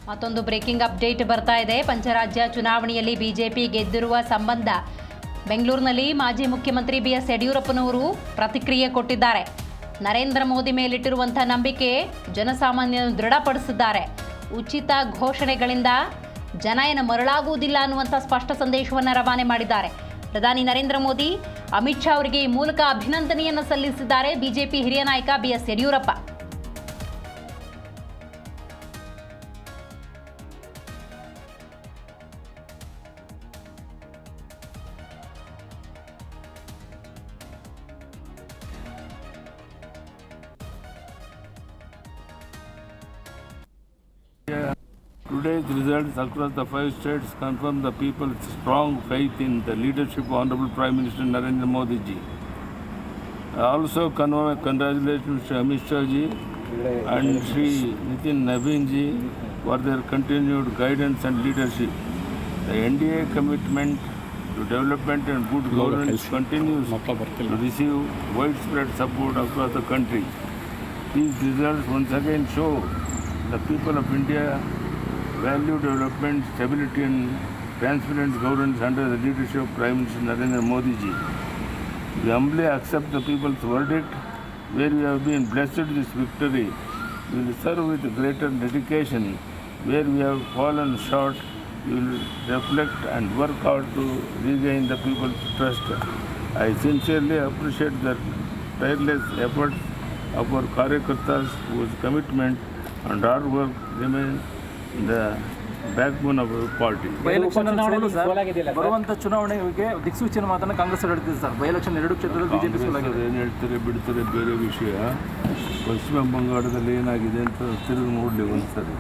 ಮತ್ತೊಂದು breaking update ಬರ್ತಾ ಇದೆ. ಪಂಚರಾಜ್ಯ ಚುನಾವಣೆಯಲ್ಲಿ ಬಿಜೆಪಿ ಗೆದ್ದಿರುವ ಸಂಬಂಧ ಬೆಂಗಳೂರಿನಲ್ಲಿ ಮಾಜಿ ಮುಖ್ಯಮಂತ್ರಿ ಬಿಎಸ್ ಯಡಿಯೂರಪ್ಪನವರು ಪ್ರತಿಕ್ರಿಯೆ ಕೊಟ್ಟಿದ್ದಾರೆ. ನರೇಂದ್ರ ಮೋದಿ ಮೇಲಿಟ್ಟಿರುವಂಥ ನಂಬಿಕೆ ಜನಸಾಮಾನ್ಯರನ್ನು ದೃಢಪಡಿಸಿದ್ದಾರೆ. ಉಚಿತ ಘೋಷಣೆಗಳಿಂದ ಜನ ಏನು ಮರಳಾಗುವುದಿಲ್ಲ ಅನ್ನುವಂಥ ಸ್ಪಷ್ಟ ಸಂದೇಶವನ್ನು ರವಾನೆ ಮಾಡಿದ್ದಾರೆ. ಪ್ರಧಾನಿ ನರೇಂದ್ರ ಮೋದಿ ಅಮಿತ್ ಶಾ ಅವರಿಗೆ ಈ ಮೂಲಕ ಅಭಿನಂದನೆಯನ್ನು ಸಲ್ಲಿಸಿದ್ದಾರೆ ಬಿಜೆಪಿ ಹಿರಿಯ ನಾಯಕ B S Yediyurappa. Today's results across the 5 states confirm the people's strong faith in the leadership of Honorable Prime Minister Narendra Modi ji. I also convey congratulations to Amit Shah ji and Shri Nitin Naveen ji for their continued guidance and leadership. The NDA commitment to development and good governance continues to receive widespread support across the country. These results once again show the people of India value development, stability and transparent governance under the leadership of Prime Minister Narendra Modi ji. We humbly accept the people's verdict. Where we have been blessed with this victory, we will serve with greater dedication. Where we have fallen short, we will reflect and work hard to regain the people's trust. I sincerely appreciate the tireless efforts of our Karyakartas whose commitment and hard work remain the backbone of our party. ಬರುವಂತ ಚುನಾವಣೆಗೆ ದಿಕ್ಸೂಚನ ಮಾತನ್ನ Congress ಹೇಳ್ತಿದೆ sir. By election 2 ಕ್ಷೇತ್ರದಲ್ಲಿ BJP ಸೋಲಾಗಿದೆ. ಏನು ಹೇಳ್ತಾರೆ ಬಿಡ್ತಾರೆ ಬೇರೆ ವಿಷಯ. ಪಶ್ಚಿಮ ಬಂಗಾಳದಲ್ಲಿ ಏನಾಗಿದೆ ಅಂತ ತಿರುಗಿ ನೋಡಲಿ ಒಂದ್ಸರಿ.